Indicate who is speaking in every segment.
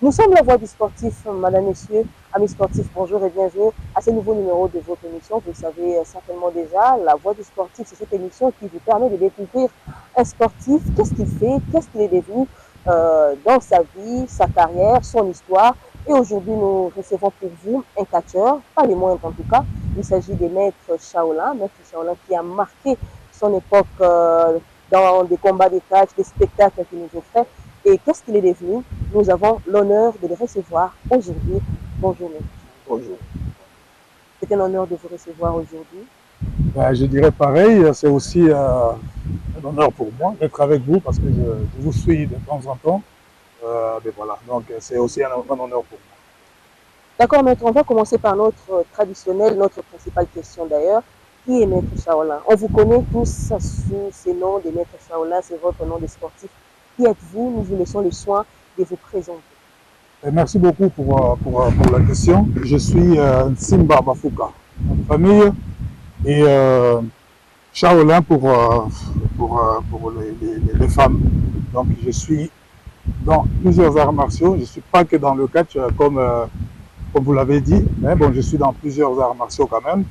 Speaker 1: Nous sommes la voix du sportif, madame, messieurs, amis sportifs, bonjour et bienvenue à ce nouveau numéro de votre émission. Vous le savez certainement déjà, la voix du sportif, c'est cette émission qui vous permet de découvrir un sportif, qu'est-ce qu'il fait, qu'est-ce qu'il est devenu dans sa vie, sa carrière, son histoire. Et aujourd'hui, nous recevons pour vous un catcheur, pas les moindres en tout cas. Il s'agit de Maître Shaolin qui a marqué son époque dans des combats de catch, des spectacles qu'il nous offrait. Et qu'est-ce qu'il est devenu? Nous avons l'honneur de le recevoir aujourd'hui. Bonjour, Maître.
Speaker 2: Bonjour.
Speaker 1: C'est un honneur de vous recevoir aujourd'hui.
Speaker 2: Ben, je dirais pareil, c'est aussi un honneur pour moi d'être avec vous parce que je vous suis de temps en temps. Mais voilà, donc c'est aussi un honneur pour moi.
Speaker 1: D'accord, Maître, on va commencer par notre traditionnel, notre principale question d'ailleurs. Qui est Maître Shaolin? On vous connaît tous sous ces noms de Maître Shaolin, c'est votre nom de sportif. Qui êtes-vous? Nous vous laissons le soin de vous présenter.
Speaker 2: Et merci beaucoup pour la question. Je suis Simba Bafuka, en famille, et Shaolin pour les femmes. Donc je suis dans plusieurs arts martiaux. Je ne suis pas que dans le catch comme vous l'avez dit, mais bon, je suis dans plusieurs arts martiaux quand même.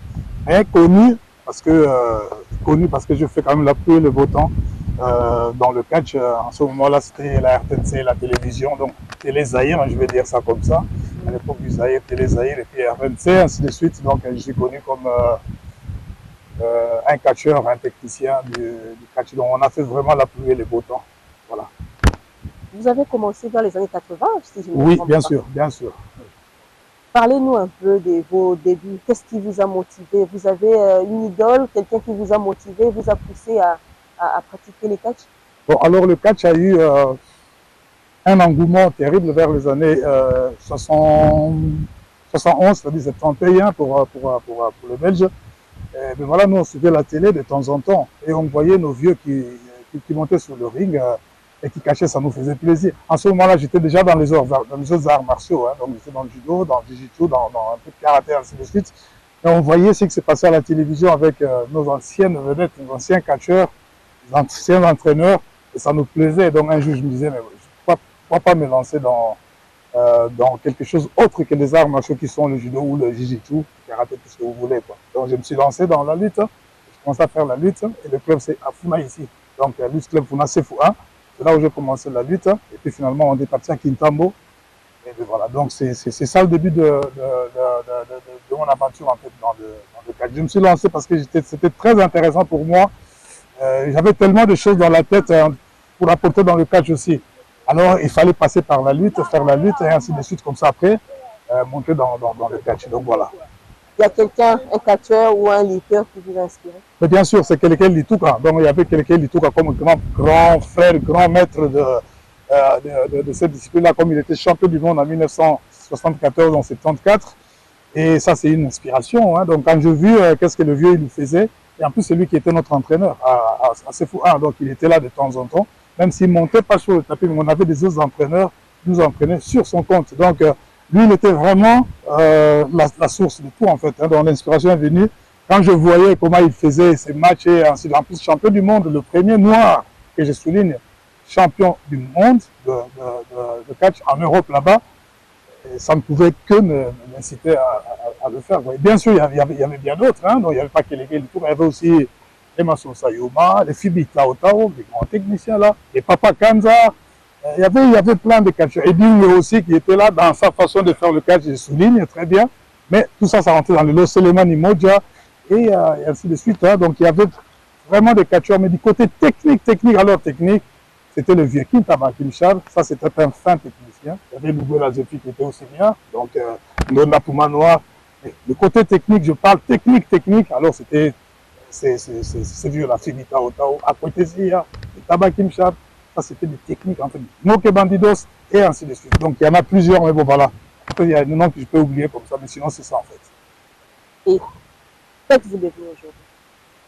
Speaker 2: Mais connu parce que je fais quand même la pluie et le beau temps dans le catch. En ce moment-là, c'était la RTNC, la télévision, donc Télé Zahir, je vais dire ça comme ça. À l'époque du Zahir, Télé Zahir et puis RTNC, ainsi de suite. Donc je suis connu comme un catcheur, un technicien du catch. Donc on a fait vraiment la pluie et le beau temps. Voilà.
Speaker 1: Vous avez commencé dans les années 80, si je ne me
Speaker 2: Oui,
Speaker 1: trompe
Speaker 2: bien
Speaker 1: pas.
Speaker 2: sûr, bien sûr.
Speaker 1: Parlez-nous un peu de vos débuts. Qu'est-ce qui vous a motivé? Vous avez une idole, quelqu'un qui vous a motivé, vous a poussé à pratiquer les catch?
Speaker 2: Bon, alors le catch a eu un engouement terrible vers les années 71, c'est-à-dire 71 pour les Belges. Mais voilà, nous on suivait la télé de temps en temps et on voyait nos vieux qui montaient sur le ring et qui cachaient, ça nous faisait plaisir. En ce moment-là, j'étais déjà dans les autres arts martiaux, hein, donc j'étais dans le judo, dans le jiu-jitsu, dans un peu de karaté, ainsi de suite. Et on voyait ce qui s'est passé à la télévision avec nos anciennes vedettes, nos anciens catcheurs, nos anciens entraîneurs, et ça nous plaisait. Donc un jour, je me disais, mais pourquoi pas me lancer dans quelque chose autre que les arts martiaux qui sont le judo ou le jiu-jitsu, karaté, tout ce que vous voulez, quoi. Donc je me suis lancé dans la lutte, je commençais à faire la lutte, et le club c'est à Funa ici. Donc la lutte club Funa Sefu 1, c'est là où j'ai commencé la lutte, et puis finalement on est parti à Kintambo, et voilà, donc c'est ça le début de mon aventure en fait dans le catch. Je me suis lancé parce que c'était très intéressant pour moi, j'avais tellement de choses dans la tête pour apporter dans le catch aussi. Alors, il fallait passer par la lutte, faire la lutte, et ainsi de suite, comme ça, après, monter dans le catch. Donc, voilà.
Speaker 1: Il y a quelqu'un, un catcheur ou un lutteur qui vous a inspiré?
Speaker 2: Mais bien sûr, c'est Keleke Lituka. Donc, il y avait Keleke Lituka comme grand frère, grand maître de cette discipline-là, comme il était champion du monde en 1974, en 74. Et ça, c'est une inspiration. Hein. Donc, quand j'ai vu qu'est-ce que le vieux il nous faisait, et en plus, c'est lui qui était notre entraîneur à Sefu 1. Donc, il était là de temps en temps. Même s'il ne montait pas sur le tapis, mais on avait des autres entraîneurs qui nous entraînaient sur son compte. Donc, lui, il était vraiment la source de tout, en fait. Hein. Donc, l'inspiration est venue quand je voyais comment il faisait ses matchs. Et ensuite, en plus, champion du monde, le premier noir, que je souligne, champion du monde de catch en Europe là-bas, ça ne pouvait que m'inciter à le faire. Bien sûr, il y avait bien d'autres. Hein. Donc, il n'y avait pas que les Tours, il y avait aussi les Masson Sayoma, les Fibi Tao Tao, les grands techniciens là, les Papa Kanza. Il y avait plein de catcheurs. Et Ding aussi qui était là dans sa façon de faire le catch, je souligne très bien. Mais tout ça, ça rentrait dans le lot Soleiman Imoja et ainsi de suite. Hein. Donc, il y avait vraiment des catcheurs. Mais du côté technique, c'était le vieux Kintama Kimchar. Ça, c'était un fin technicien. Il y avait Lugo Lazefi qui était aussi bien. Donc, Ndona Puma Noir. Le côté technique, je parle technique. Alors, c'est vieux, la Fibita Otao, Akwetezia, le Tabac Kimchar. Ça, c'était des techniques, en fait. Noke Bandidos, et ainsi de suite. Donc, il y en a plusieurs, mais bon, voilà. Après, il y a des noms que je peux oublier comme ça, mais sinon, c'est ça, en fait.
Speaker 1: Et qu'êtes-vous devenu aujourd'hui?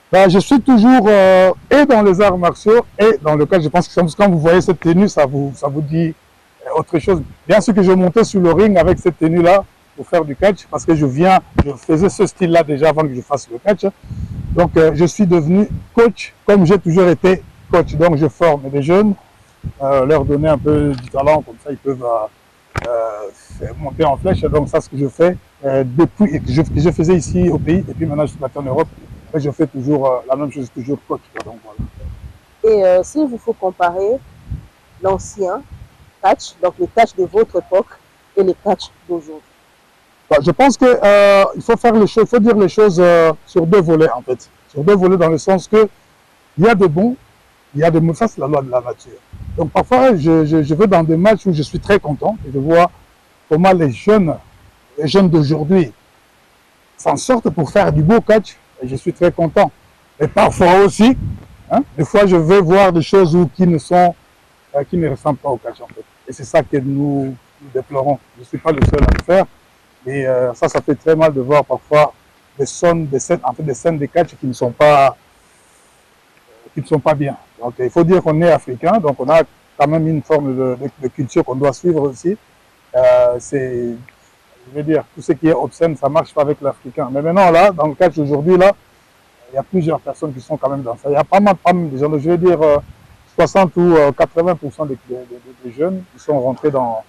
Speaker 2: Ben, je suis toujours et dans les arts martiaux et dans le cas, je pense que quand vous voyez cette tenue, ça vous dit autre chose. Bien sûr que je montais sur le ring avec cette tenue-là pour faire du catch parce que je faisais ce style-là déjà avant que je fasse le catch. Donc, je suis devenu coach comme j'ai toujours été coach. Donc, je forme des jeunes, leur donner un peu du talent, comme ça ils peuvent monter en flèche. Donc ça, ce que je fais depuis que je faisais ici au pays, et puis maintenant je suis parti en Europe, et je fais toujours la même chose, toujours coach. Donc voilà.
Speaker 1: Et s'il vous faut comparer l'ancien catch, donc le catch de votre époque, et le catch d'aujourd'hui?
Speaker 2: Je pense que il faut faire les choses, il faut dire les choses sur deux volets en fait. Sur deux volets dans le sens que il y a de bons, il y a de mauvais. Ça, c'est la loi de la nature. Donc parfois, je vais dans des matchs où je suis très content et je vois comment les jeunes d'aujourd'hui s'en sortent pour faire du beau catch et je suis très content. Et parfois aussi, hein, des fois, je vais voir des choses qui ne ressemblent pas au catch en fait. Et c'est ça que nous déplorons. Je ne suis pas le seul à le faire. Et ça fait très mal de voir parfois des scènes de catch qui ne sont pas bien. Donc il faut dire qu'on est africain, donc on a quand même une forme de culture qu'on doit suivre aussi. Je veux dire, tout ce qui est obscène, ça ne marche pas avec l'africain. Mais maintenant, là, dans le catch aujourd'hui, là, il y a plusieurs personnes qui sont quand même dans ça. Il y a pas mal de gens, je veux dire 60 ou 80% des jeunes qui sont rentrés dans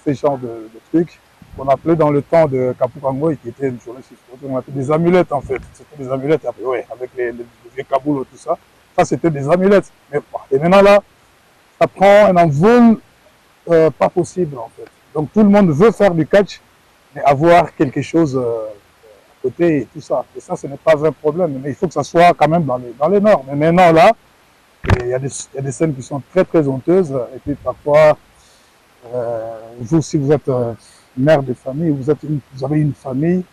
Speaker 2: ce genre de trucs qu'on appelait dans le temps de Kapu Kango et qui était une journée sur on appelait des amulettes en fait. C'était des amulettes, ouais, avec les vieux kaboules et tout ça. Ça, c'était des amulettes. Et maintenant, là, ça prend un envol pas possible, en fait. Donc, tout le monde veut faire du catch, mais avoir quelque chose à côté et tout ça. Et ça, ce n'est pas un problème. Mais il faut que ça soit quand même dans les normes. Mais maintenant, là, il y a des scènes qui sont très, très honteuses. Et puis, parfois, vous, si vous êtes mère de famille, vous avez une famille,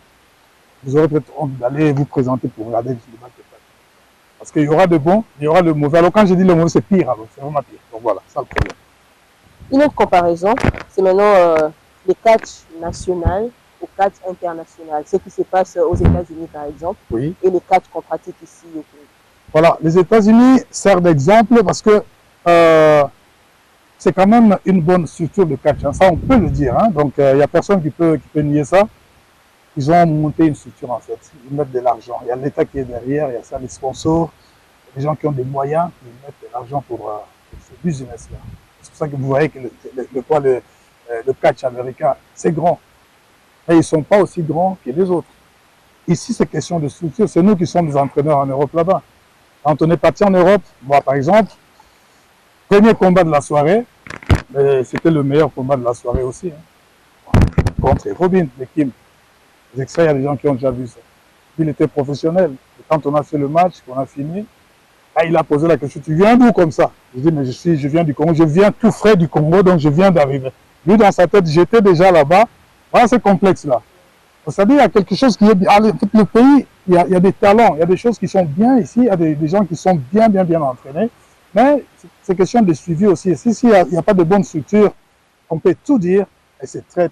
Speaker 2: vous aurez peut-être honte d'aller vous présenter pour regarder le match de catch. Parce qu'il y aura de bons, il y aura de mauvais. Alors quand je dis le mauvais, c'est pire, alors c'est vraiment pire. Donc voilà, c'est le problème.
Speaker 1: Une autre comparaison, c'est maintenant le catch national au catch international. Ce qui se passe aux États-Unis, par exemple,
Speaker 2: oui,
Speaker 1: et le catch qu'on pratique ici au pays.
Speaker 2: Voilà, les États-Unis servent d'exemple parce que c'est quand même une bonne structure de catch. Hein. Ça, on peut le dire. Hein. Donc, il n'y a personne qui peut nier ça. Ils ont monté une structure en fait. Ils mettent de l'argent. Il y a l'État qui est derrière, il y a ça, les sponsors, les gens qui ont des moyens, qui mettent de l'argent pour ce business-là. C'est pour ça que vous voyez que le catch américain, c'est grand. Mais ils ne sont pas aussi grands que les autres. Ici, c'est question de structure. C'est nous qui sommes des entraîneurs en Europe là-bas. Quand on est parti en Europe, moi par exemple, premier combat de la soirée, c'était le meilleur combat de la soirée aussi. Hein, contre Robin de Kim. Il y a des gens qui ont déjà vu ça. Il était professionnel. Et quand on a fait le match, qu'on a fini, là, il a posé la question, tu viens d'où comme ça? Je dis, mais je viens du Congo, je viens tout frais du Congo, donc je viens d'arriver. Lui, dans sa tête, j'étais déjà là-bas. Voilà, c'est complexe là. C'est-à-dire, il y a quelque chose qui est bien. Le pays, il y a des talents, il y a des choses qui sont bien ici, il y a des gens qui sont bien entraînés. Mais c'est question de suivi aussi. Si il n'y a pas de bonne structure, on peut tout dire, et c'est très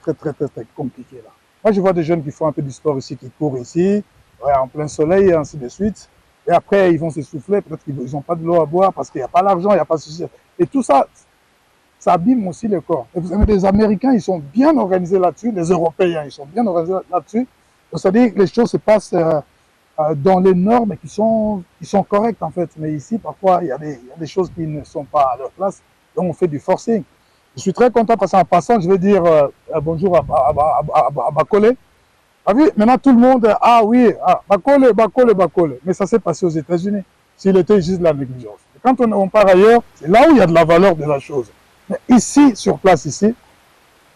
Speaker 2: compliqué là. Moi, je vois des jeunes qui font un peu du sport ici, qui courent ici, ouais, en plein soleil, et ainsi de suite. Et après, ils vont s'essouffler, peut-être qu'ils n'ont pas de l'eau à boire parce qu'il n'y a pas l'argent, il n'y a pas ceci. Et tout ça, ça abîme aussi le corps. Et vous savez, les Américains, ils sont bien organisés là-dessus, les Européens, ils sont bien organisés là-dessus. C'est-à-dire que les choses se passent dans les normes et qui sont correctes en fait. Mais ici, parfois, il y a des choses qui ne sont pas à leur place, donc on fait du forcing. Je suis très content parce qu'en passant, je vais dire bonjour à Bakole. Ah oui, maintenant tout le monde, ah oui, Bakole. Mais ça s'est passé aux États-Unis. S'il était juste de la négligence. Et quand on part ailleurs, c'est là où il y a de la valeur de la chose. Mais ici, sur place ici,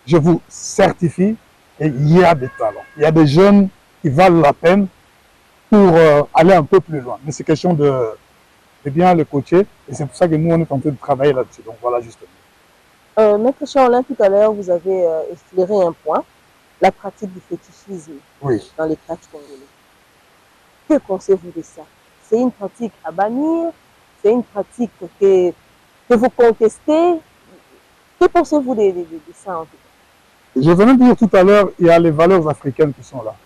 Speaker 2: je vous certifie qu'il y a des talents. Il y a des jeunes qui valent la peine pour aller un peu plus loin. Mais c'est question de bien le coacher. Et c'est pour ça que nous, on est en train de travailler là-dessus. Donc voilà, justement.
Speaker 1: Maître Charlin, tout à l'heure, vous avez effleuré un point, la pratique du fétichisme dans les catchs congolais. Que pensez-vous de ça? C'est une pratique à bannir? C'est une pratique que vous contestez? Que pensez-vous de ça en tout cas?
Speaker 2: Je venais de dire tout à l'heure, il y a les valeurs africaines qui sont là,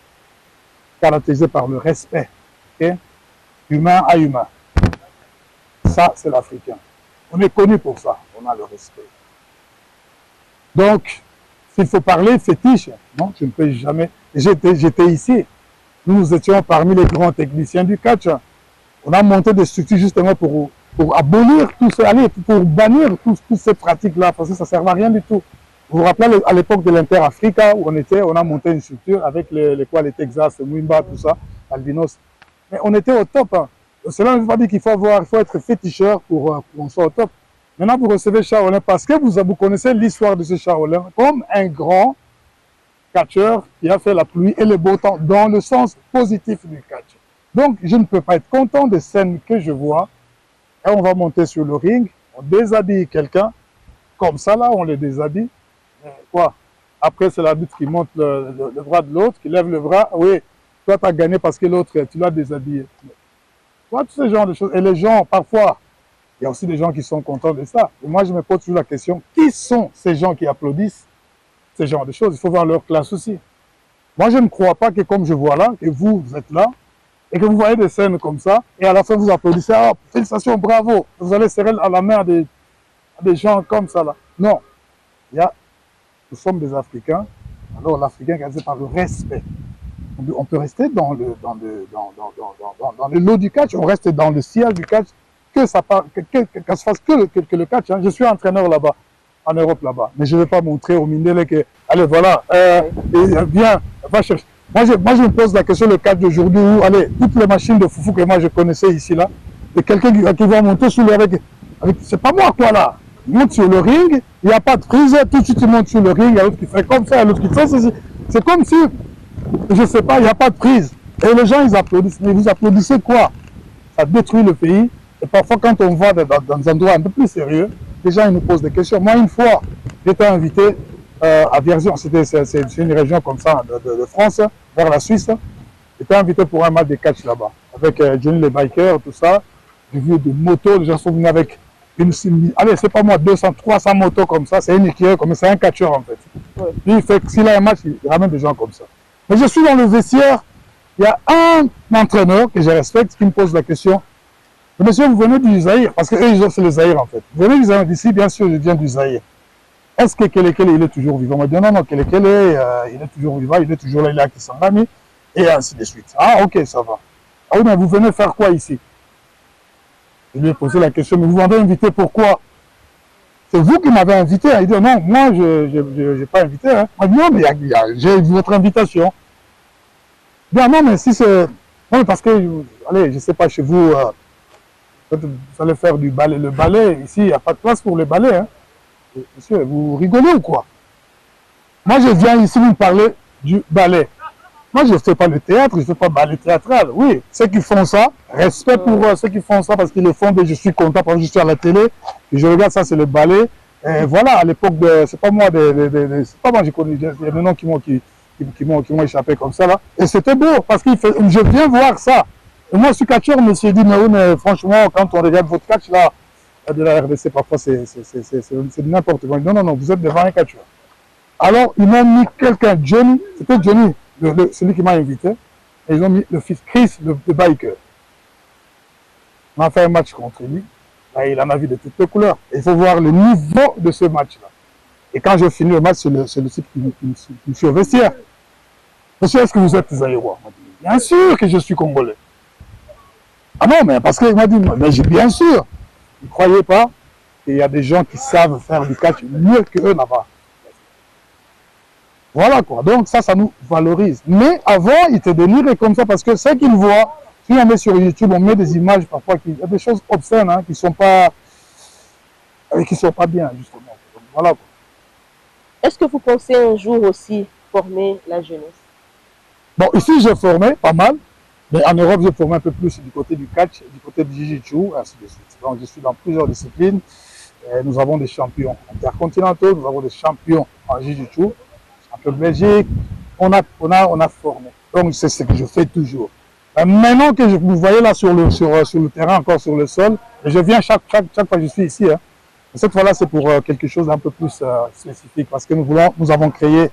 Speaker 2: caractérisées par le respect, okay? Humain à humain. Ça, c'est l'Africain. On est connu pour ça, on a le respect. Donc, s'il faut parler fétiche, non, je ne peux jamais. J'étais ici. Nous étions parmi les grands techniciens du catch. On a monté des structures justement pour abolir tout ça, pour bannir toutes ces pratiques-là, parce que ça ne sert à rien du tout. Vous vous rappelez à l'époque de l'Inter-Africa où on a monté une structure avec les Texas, Mwimba, tout ça, Albinos. Mais on était au top. Hein. Cela ne veut pas dire qu'il faut être féticheur pour qu'on soit au top. Maintenant, vous recevez Shaolin parce que vous connaissez l'histoire de ce Shaolin comme un grand catcheur qui a fait la pluie et le beau temps dans le sens positif du catch. Donc, je ne peux pas être content des scènes que je vois. Et on va monter sur le ring, on déshabille quelqu'un, comme ça là, on le déshabille. Quoi? Après, c'est l'arbitre qui monte le bras de l'autre, qui lève le bras. Oui, toi, tu as gagné parce que l'autre, tu l'as déshabillé. Vois, tous ces genres de choses. Et les gens, parfois, il y a aussi des gens qui sont contents de ça. Et moi, je me pose toujours la question, qui sont ces gens qui applaudissent ces genres de choses? Il faut voir leur classe aussi. Moi, je ne crois pas que comme je vois là, que vous êtes là, et que vous voyez des scènes comme ça, et à la fin, vous applaudissez, ah, félicitations, bravo, vous allez serrer à la main à des gens comme ça là. Non. Nous sommes des Africains, alors l'Africain est gardé par le respect. On peut rester dans le lot du catch, on reste dans le ciel du catch, que ça se fasse que le catch. Hein. Je suis entraîneur là-bas, en Europe là-bas, mais je ne vais pas montrer au Mindele que, allez voilà, viens, va chercher. Moi je me pose la question, le catch d'aujourd'hui où, allez, toutes les machines de foufou que moi je connaissais ici là, et quelqu'un qui va monter sous le avec c'est pas moi quoi là. Il monte sur le ring, il n'y a pas de prise, tout de suite il monte sur le ring, il y a l'autre qui fait comme ça, l'autre qui fait ceci. C'est comme si, je ne sais pas, il n'y a pas de prise. Et les gens, ils applaudissent. Mais vous applaudissez quoi? Ça détruit le pays. Et parfois, quand on va dans un endroit un peu plus sérieux, les gens ils nous posent des questions. Moi, une fois, j'étais invité à Vierzon, c'est une région comme ça de France, vers la Suisse. J'étais invité pour un match de catch là-bas, avec Johnny les bikers, tout ça. J'ai vu des motos, les gens sont venus avec allez, c'est pas moi, 200, 300 motos comme ça, c'est un équipe, comme c'est un catcheur en fait. Ouais. Il fait que s'il a un match, il ramène des gens comme ça. Mais je suis dans le vestiaire, il y a un entraîneur que je respecte qui me pose la question. Monsieur, vous venez du Zaïre, parce qu'eux, c'est le Zaïre en fait. Vous venez du Zaïre d'ici, bien sûr, je viens du Zaïre. Est-ce que Kelekele, il est toujours vivant? On m'a dit non, Kelekele, il est toujours vivant, il est toujours là, il est à Kisangani, et ainsi de suite. Ah, ok, ça va. Ah oui, mais vous venez faire quoi ici? Je lui ai posé la question, mais vous m'avez invité pourquoi? C'est vous qui m'avez invité. Il dit non, moi je n'ai pas invité. Hein. Il dit non, mais j'ai votre invitation. Il dit non, mais si c'est. Non, parce que, allez, je ne sais pas, chez vous, vous allez faire du ballet. Le ballet, ici, il n'y a pas de place pour le ballet. Hein. Monsieur, vous rigolez ou quoi? Moi, je viens ici vous parler du ballet. Moi, je ne fais pas le théâtre, je ne fais pas ballet théâtral. Oui, ceux qui font ça, respect pour ceux qui font ça parce qu'ils le font, mais je suis content parce que je suis à la télé, et je regarde ça, c'est le ballet. Et voilà, à l'époque, c'est pas moi, c'est pas moi, j'ai connu, il y a des noms qui m'ont échappé comme ça, là. Et c'était beau, parce que je viens voir ça. Et moi, je suis catcheur, je me suis dit, mais oui, mais franchement, quand on regarde votre catch, là, de la RDC, parfois, c'est n'importe quoi. Non, vous êtes devant un catcheur. Alors, ils m'ont mis quelqu'un, Johnny, c'était Johnny. Celui qui m'a invité, et ils ont mis le fils Chris, le biker. On a fait un match contre lui. Là, il en a vu de toutes les couleurs. Et il faut voir le niveau de ce match-là. Et quand j'ai fini le match, c'est le type qui me fait au vestiaire. Monsieur, est-ce que vous êtes Zaïrois? Bien sûr que je suis Congolais. Ah non, mais parce qu'il m'a dit, mais bien sûr. Vous ne croyez pas qu'il y a des gens qui savent faire du catch mieux qu'eux là-bas. Voilà quoi, donc ça nous valorise. Mais avant, ils te délirent comme ça parce que ce qu'ils voient, si on met sur YouTube, on met des images parfois, il y a des choses obscènes hein, qui ne sont pas bien justement. Donc, voilà quoi.
Speaker 1: Est-ce que vous pensez un jour aussi former la jeunesse?
Speaker 2: Bon, ici j'ai formé pas mal, mais en Europe j'ai formé un peu plus du côté du catch, du côté du jiu-jitsu, ainsi de suite. Donc je suis dans plusieurs disciplines. Et nous avons des champions intercontinentaux, nous avons des champions en jiu-jitsu. En Belgique, on a formé. Donc, c'est ce que je fais toujours. Maintenant que vous voyez là sur le terrain, encore sur le sol, je viens chaque fois que je suis ici. Hein. Cette fois-là, c'est pour quelque chose d'un peu plus spécifique parce que nous avons créé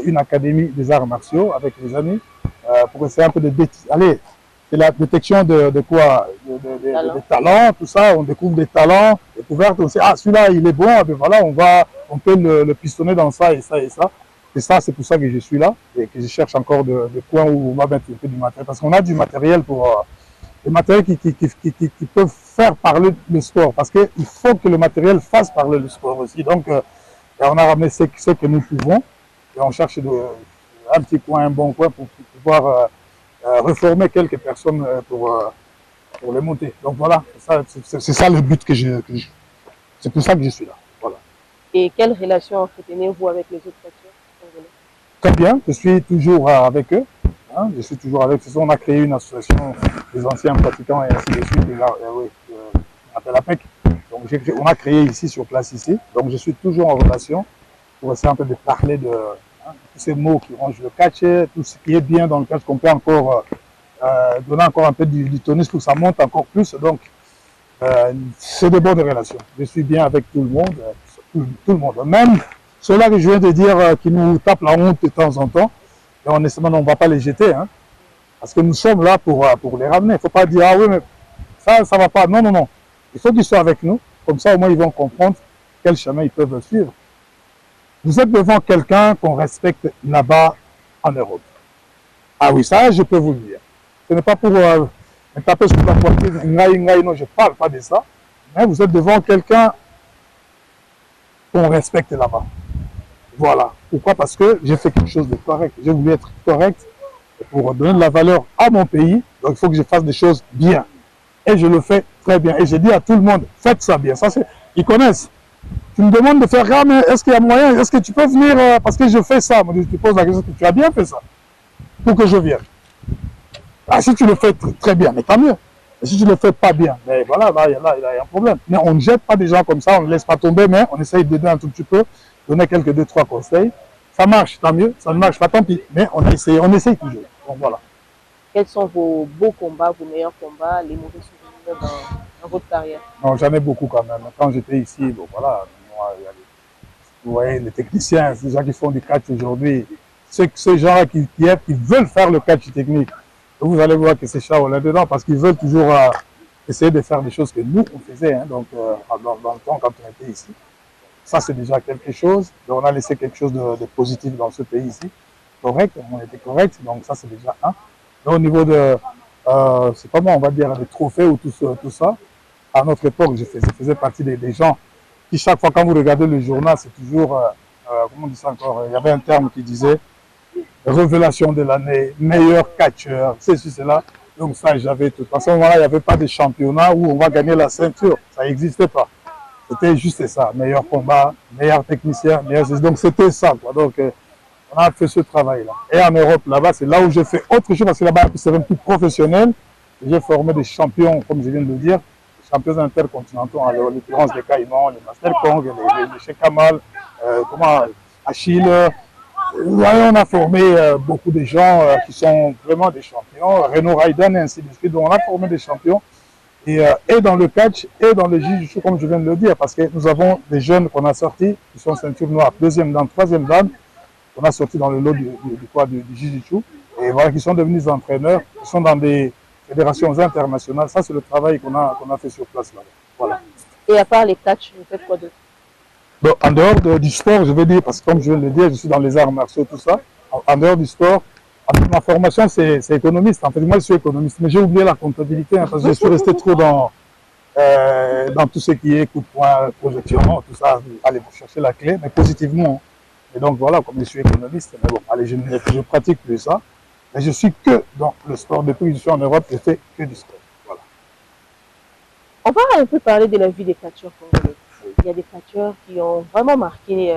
Speaker 2: une académie des arts martiaux avec les amis pour essayer un peu de allez, c'est la détection de quoi, des talents, tout ça. On découvre des talents, découvertes. On sait ah celui-là il est bon, et bien voilà, on peut le pistonner dans ça et ça et ça. Et ça, c'est pour ça que je suis là et que je cherche encore des coins où on va mettre du matériel. Parce qu'on a du matériel des matériels qui peuvent faire parler le sport. Parce qu'il faut que le matériel fasse parler le sport aussi. Donc, Et on a ramené ce que nous pouvons. Et on cherche un petit coin, un bon coin pour pouvoir reformer quelques personnes pour les monter. Donc voilà, c'est ça le but c'est pour ça que je suis là. Voilà.
Speaker 1: Et quelle relation entretenez-vous avec les autres catcheurs congolais?
Speaker 2: Très bien, je suis toujours avec eux. Hein, je suis toujours avec eux. On a créé une association des anciens pratiquants et ainsi de suite. On appelle APEC. Donc on a créé ici, sur place ici. Donc je suis toujours en relation pour essayer un peu de parler de tous ces mots qui rongent le catch, tout ce qui est bien dans le catch qu'on peut encore donner encore un peu du tonus pour que ça monte encore plus. Donc c'est de bonnes relations. Je suis bien avec tout le monde, tout le monde. Même ceux-là que je viens de dire qui nous tapent la honte de temps en temps, et on ne va pas les jeter, hein, parce que nous sommes là pour les ramener. Il ne faut pas dire, ah oui, mais ça ne va pas. Non, non, non. Il faut qu'ils soient avec nous. Comme ça, au moins, ils vont comprendre quel chemin ils peuvent suivre. Vous êtes devant quelqu'un qu'on respecte là-bas en Europe. Ah oui, ça, je peux vous le dire. Ce n'est pas pour me taper sur la poitrine, non, je ne parle pas de ça. Mais vous êtes devant quelqu'un qu'on respecte là-bas. Voilà. Pourquoi? Parce que j'ai fait quelque chose de correct. J'ai voulu être correct pour donner de la valeur à mon pays. Donc, il faut que je fasse des choses bien. Et je le fais très bien. Et je dis à tout le monde, faites ça bien. Ça, ils connaissent. Tu me demandes de faire, ah, mais est-ce qu'il y a moyen? Est-ce que tu peux venir parce que je fais ça? Moi, je te pose la question, tu as bien fait ça pour que je vienne. Ah, si tu le fais très bien, mais tant mieux. Et si tu ne le fais pas bien, mais voilà, là, il y a un problème. Mais on ne jette pas des gens comme ça, on ne laisse pas tomber, mais on essaye d'aider un tout petit peu, donner quelques 2-3 conseils. Ça marche, tant mieux. Ça ne marche pas, tant pis. Mais on essaye toujours. Donc voilà.
Speaker 1: Quels sont vos beaux combats, vos meilleurs combats, les mauvais souvenirs dans votre carrière?
Speaker 2: Non, j'en ai beaucoup quand même. Quand j'étais ici, bon voilà, moi, vous voyez, les techniciens, ces gens qui font du catch aujourd'hui, ces gens-là qui veulent faire le catch technique, vous allez voir que c'est chaud là-dedans parce qu'ils veulent toujours essayer de faire des choses que nous, on faisait donc, dans le temps quand on était ici. Ça, c'est déjà quelque chose. Donc, on a laissé quelque chose de positif dans ce pays ici. Correct, on était correct, donc ça, c'est déjà un. Donc, au niveau de, c'est comment on va dire, des trophées ou tout ça, à notre époque, je faisais partie des gens qui, chaque fois, quand vous regardez le journal, c'est toujours, comment on dit ça encore, il y avait un terme qui disait révélation de l'année, meilleur catcheur, ceci, cela. Donc ça, j'avais tout. À ce moment-là, il n'y avait pas de championnat où on va gagner la ceinture. Ça n'existait pas. C'était juste ça. Meilleur combat, meilleur technicien, meilleur... Donc c'était ça, quoi. Donc on a fait ce travail-là. Et en Europe, là-bas, c'est là où j'ai fait autre chose, parce que là-bas, c'est un peu plus professionnel. J'ai formé des champions, comme je viens de le dire, des champions intercontinentaux, en l'occurrence les Caïmans, les Master Kong, les Cheikh Kamal, Achille. On a formé beaucoup de gens qui sont vraiment des champions, Renaud Raiden et ainsi de suite. Donc on a formé des champions et dans le catch et dans le jiu-jitsu, comme je viens de le dire, parce que nous avons des jeunes qu'on a sortis qui sont ceinture noire, deuxième dan, troisième dan, qu'on a sortis dans le lot du jiu-jitsu et voilà, qui sont devenus des entraîneurs, qui sont dans des fédérations internationales. Ça, c'est le travail qu'on a fait sur place là. Voilà.
Speaker 1: Et à part les catchs, vous faites quoi d'autre?
Speaker 2: Donc, en dehors du sport, je veux dire, parce que comme je viens de le dire, je suis dans les arts martiaux, tout ça. En dehors du sport, ma formation, c'est économiste. En fait, moi, je suis économiste, mais j'ai oublié la comptabilité, hein, parce que je suis resté trop dans tout ce qui est coup de poing, projection, tout ça. Allez, vous cherchez la clé, mais positivement. Et donc, voilà, comme je suis économiste, mais bon, allez, je pratique plus ça. Mais je suis que dans le sport. Depuis que je suis en Europe, je fais que du sport. Voilà.
Speaker 1: On va un peu parler de la vie des catcheurs congolais. Il y a des catcheurs qui ont vraiment marqué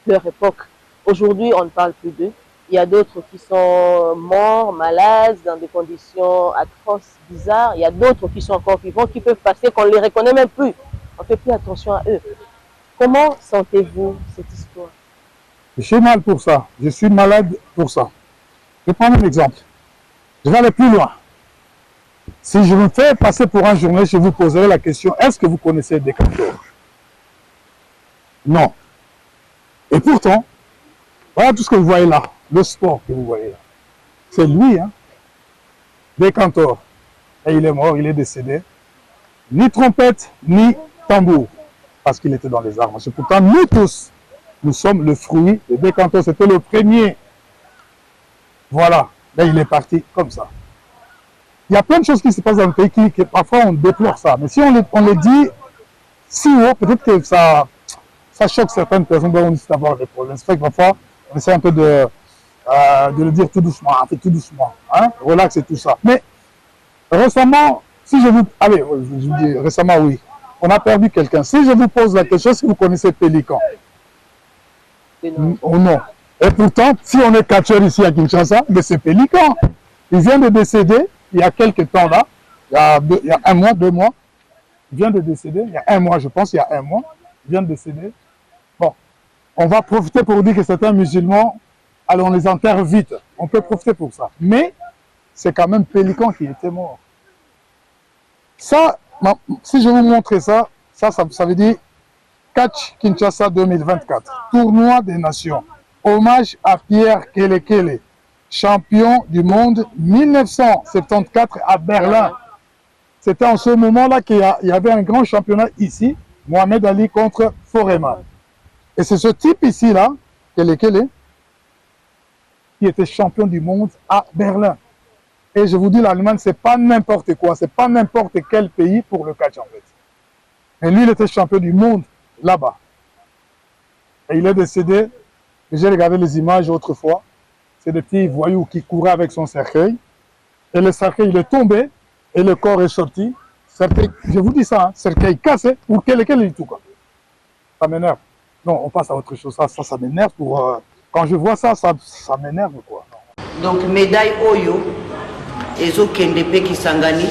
Speaker 1: leur époque. Aujourd'hui, on ne parle plus d'eux. Il y a d'autres qui sont morts, malades, dans des conditions atroces, bizarres. Il y a d'autres qui sont encore vivants, qui peuvent passer, qu'on ne les reconnaît même plus. On ne fait plus attention à eux. Comment sentez-vous cette histoire?
Speaker 2: Je suis mal pour ça. Je suis malade pour ça. Je vais prendre un exemple. Je vais aller plus loin. Si je me fais passer pour un journaliste, je vous poserai la question, est-ce que vous connaissez Decantor? Non. Et pourtant, voilà tout ce que vous voyez là, le sport que vous voyez là. C'est lui, hein, Decantor. Et il est mort, il est décédé. Ni trompette, ni tambour, parce qu'il était dans les armes. C'est pourtant nous tous, nous sommes le fruit de Decantor. C'était le premier. Voilà. Là, il est parti comme ça. Il y a plein de choses qui se passent dans le pays qui parfois on déplore ça. Mais si on le dit si haut, peut-être que ça ça choque certaines personnes dont on essaie d'avoir des problèmes. C'est vrai que parfois, on essaie un peu de le dire tout doucement, en fait, tout doucement, hein, relax et tout ça. Mais récemment, si je vous... Allez, je vous dis, récemment, oui, on a perdu quelqu'un. Si je vous pose la question, si vous connaissez Pélican, ou non. Et pourtant, si on est catcheur ici à Kinshasa, mais c'est Pélican. Il vient de décéder il y a quelques temps là, il y a un mois, 2 mois. Il vient de décéder, il y a un mois, je pense, il y a un mois. Il vient de décéder. Bon, on va profiter pour dire que certains musulmans, alors on les enterre vite. On peut profiter pour ça. Mais c'est quand même Pélican qui était mort. Ça, si je vous montre ça, ça veut dire Catch Kinshasa 2024, tournoi des nations. Hommage à Pierre Kelekele, champion du monde 1974 à Berlin. C'était en ce moment-là qu'il y avait un grand championnat ici, Mohamed Ali contre Foreman. Et c'est ce type ici-là, Kelekele, qui était champion du monde à Berlin. Et je vous dis, l'Allemagne, c'est pas n'importe quoi, c'est pas n'importe quel pays pour le catch en fait. Et lui, il était champion du monde là-bas. Et il est décédé. J'ai regardé les images autrefois. C'est des petits voyous qui couraient avec son cercueil. Et le cercueil, il est tombé et le corps est sorti. Cercueil, je vous dis ça, hein, cercueil cassé ou quel est tout quoi. Ça m'énerve. Non, on passe à autre chose. Ça m'énerve. Quand je vois ça m'énerve quoi.
Speaker 3: Donc médaille Oyo et Zokendepé Kisangani.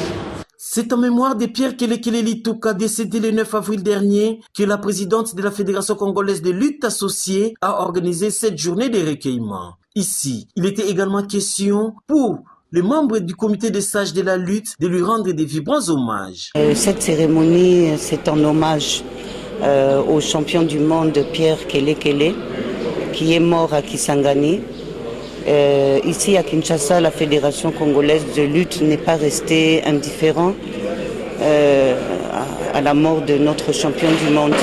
Speaker 4: C'est en mémoire de Pierre Kelekele Lituka, décédé le 9 avril dernier, que la présidente de la Fédération congolaise de lutte associée a organisé cette journée de recueillement. Ici, il était également question pour les membres du comité des sages de la lutte de lui rendre des vibrants hommages.
Speaker 3: Cette cérémonie, c'est en hommage au champion du monde Pierre Kelekele, qui est mort à Kisangani. Ici à Kinshasa, la Fédération congolaise de lutte n'est pas restée indifférente à la mort de notre champion du monde.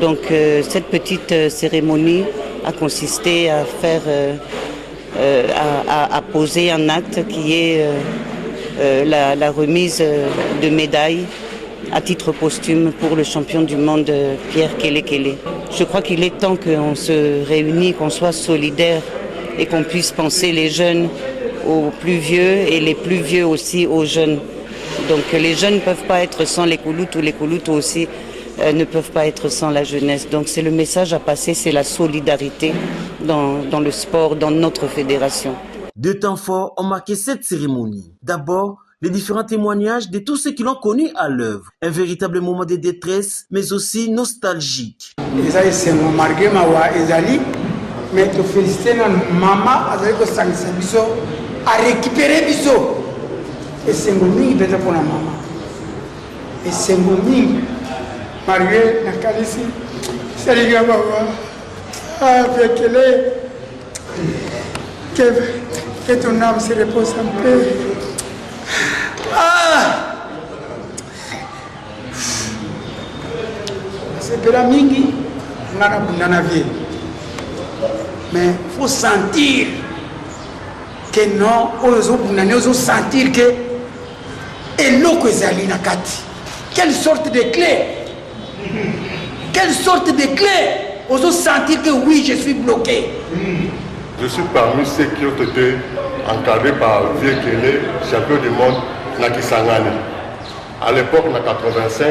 Speaker 3: Donc cette petite cérémonie a consisté à faire, à poser un acte qui est la remise de médailles à titre posthume pour le champion du monde Pierre Kelekele. Je crois qu'il est temps qu'on se réunisse, qu'on soit solidaires et qu'on puisse penser les jeunes aux plus vieux et les plus vieux aussi aux jeunes. Donc les jeunes ne peuvent pas être sans les Kouloutou, les Kouloutou aussi ne peuvent pas être sans la jeunesse. Donc c'est le message à passer, c'est la solidarité dans le sport, dans notre fédération.
Speaker 4: 2 temps forts ont marqué cette cérémonie. D'abord, les différents témoignages de tous ceux qui l'ont connu à l'œuvre. Un véritable moment de détresse, mais aussi nostalgique.
Speaker 5: Mais te féliciter notre maman avec le sang biso à récupérer biso et c'est ngomi bête pour la maman et c'est ngomi marié na kalisi c'est les gars avec elle que ton âme se repose en paix. C'est pela mingi ngana bundana vie. Mais il faut sentir que non, il faut sentir que quelle sorte de clé? Quelle sorte de clé? Il faut sentir que oui, je suis bloqué.
Speaker 6: Je suis parmi ceux qui ont été encadrés par Vieux Kele, champion du monde, na Kisangani. À l'époque, en 85,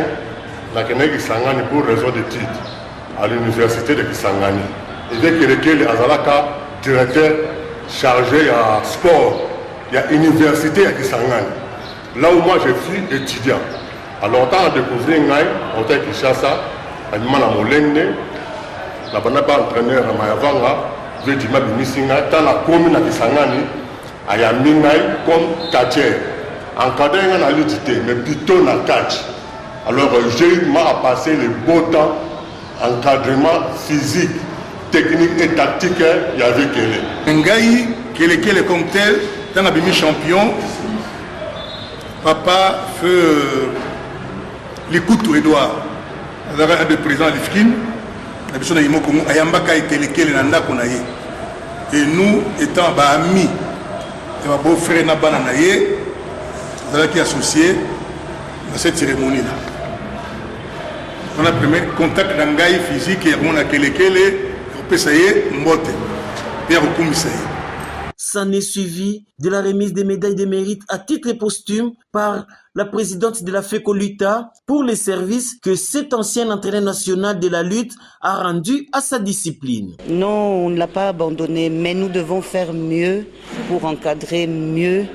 Speaker 6: na Kisangani pour raison de titre à l'université de Kisangani. Et dès que le Azalaka, directeur chargé à sport, il y a université à Kisangani. Là où moi je suis étudiant. Alors on a découvert Ngaï, on était à Kinshasa, à Nimana Molende, la banaba entraîneur à Mayavanga, Vedima Bimisinga, dans la commune à Kisangani, à Yamingaï comme catcher. Encadré dans la lutte, mais plutôt dans le catch. Alors j'ai eu à passer le beau temps, encadrement physique, technique et tactique, il y avait Kele.
Speaker 7: Ngaï, Kele comme tel, dans la bimi champion, papa feu l'écoute Edouard, un des présidents de l'IFKIN, la mission de Yimokongo, Ayambaka et Kele Nanda Konaye. Et nous, étant amis, et ma beau-frère Nabana Naye, qui est associé à cette cérémonie-là. On a premier contact d'angai physique et on a kelekele, on peut essayer mbote. Et on peut essayer.
Speaker 4: S'en est suivi de la remise des médailles de mérite à titre posthume par la présidente de la FECOLUTA pour les services que cet ancien entraîneur national de la lutte a rendu à sa discipline.
Speaker 3: Non, on ne l'a pas abandonné, mais nous devons faire mieux pour encadrer mieux